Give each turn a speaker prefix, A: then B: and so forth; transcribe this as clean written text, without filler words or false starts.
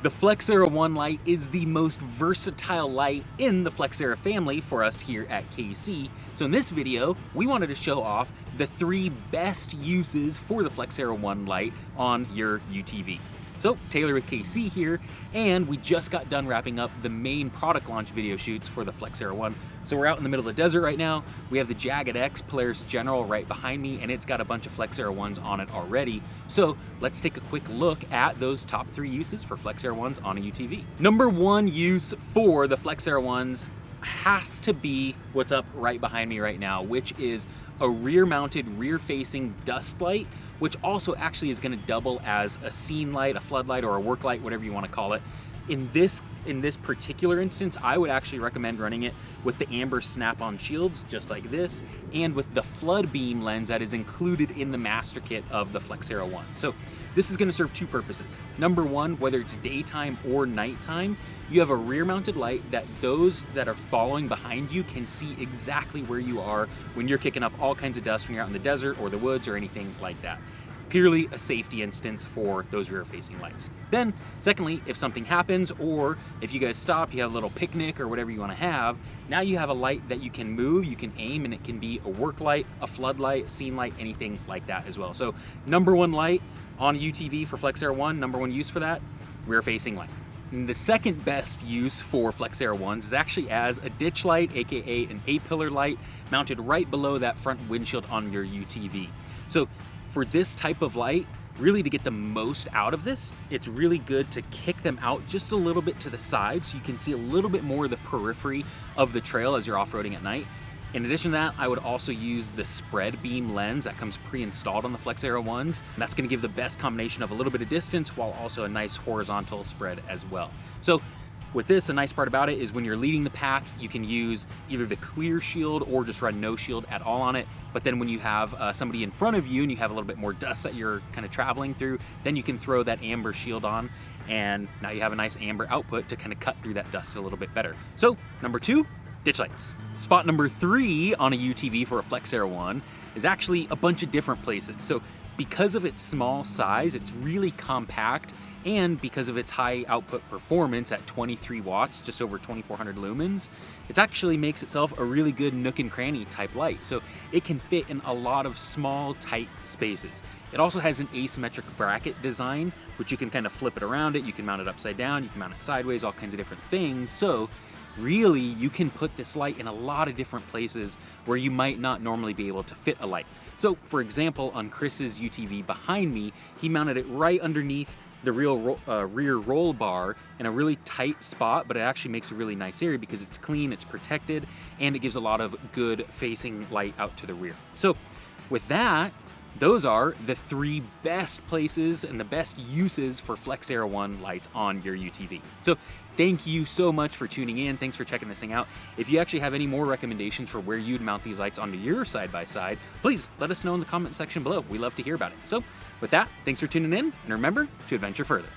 A: The Flex Era 1 light is the most versatile light in the Flex Era family for us here at KC. So in this video, we wanted to show off the 3 best uses for the Flex Era 1 light on your UTV. So Taylor with KC here, and we just got done wrapping up the main product launch video shoots for the Flex Era 1. So we're out in the middle of the desert right now. We have the Jagged X Polaris General right behind me, and it's got a bunch of Flex Era 1s on it already. So let's take a quick look at those top 3 uses for Flex Era 1s on a UTV. Number 1 use for the Flex Era 1s has to be what's up right behind me right now, which is a rear-mounted, rear-facing dust light, which also actually is going to double as a scene light, a floodlight, or a work light, whatever you want to call it. In this particular instance, I would actually recommend running it with the amber snap-on shields, just like this, and with the flood beam lens that is included in the master kit of the Flex Era 1. So this is going to serve 2 purposes. Number 1, whether it's daytime or nighttime, you have a rear-mounted light that those that are following behind you can see exactly where you are when you're kicking up all kinds of dust when you're out in the desert or the woods or anything like that. Purely a safety instance for those rear-facing lights. Then, secondly, if something happens or if you guys stop, you have a little picnic or whatever you want to have, now you have a light that you can move, you can aim, and it can be a work light, a floodlight, scene light, anything like that as well. So number 1 light on a UTV for Flex Era 1, number 1 use for that, rear-facing light. And the second best use for Flex Era 1s is actually as a ditch light, aka an A-pillar light, mounted right below that front windshield on your UTV. So for this type of light, really to get the most out of this, it's really good to kick them out just a little bit to the side so you can see a little bit more of the periphery of the trail as you're off-roading at night. In addition to that, I would also use the spread beam lens that comes pre-installed on the Flex Era 1s. And that's gonna give the best combination of a little bit of distance while also a nice horizontal spread as well. So with this, the nice part about it is when you're leading the pack, you can use either the clear shield or just run no shield at all on it. But then when you have somebody in front of you and you have a little bit more dust that you're kind of traveling through, then you can throw that amber shield on, and now you have a nice amber output to kind of cut through that dust a little bit better. So number 2, ditch lights. Spot number 3 on a UTV for a Flex Era 1 is actually a bunch of different places. So because of its small size, it's really compact, and because of its high output performance at 23 watts, just over 2400 lumens, it actually makes itself a really good nook and cranny type light. So it can fit in a lot of small, tight spaces. It also has an asymmetric bracket design, which you can kind of flip it around it. You can mount it upside down, you can mount it sideways, all kinds of different things. So really, you can put this light in a lot of different places where you might not normally be able to fit a light. So for example, on Chris's UTV behind me, he mounted it right underneath the rear roll bar in a really tight spot, but it actually makes a really nice area because it's clean, it's protected, and it gives a lot of good facing light out to the rear. So with that, those are the 3 best places and the best uses for Flex Era 1 lights on your UTV. So thank you so much for tuning in. Thanks for checking this thing out. If you actually have any more recommendations for where you'd mount these lights onto your side-by-side, please let us know in the comment section below. We love to hear about it. So with that, thanks for tuning in, and remember to adventure further.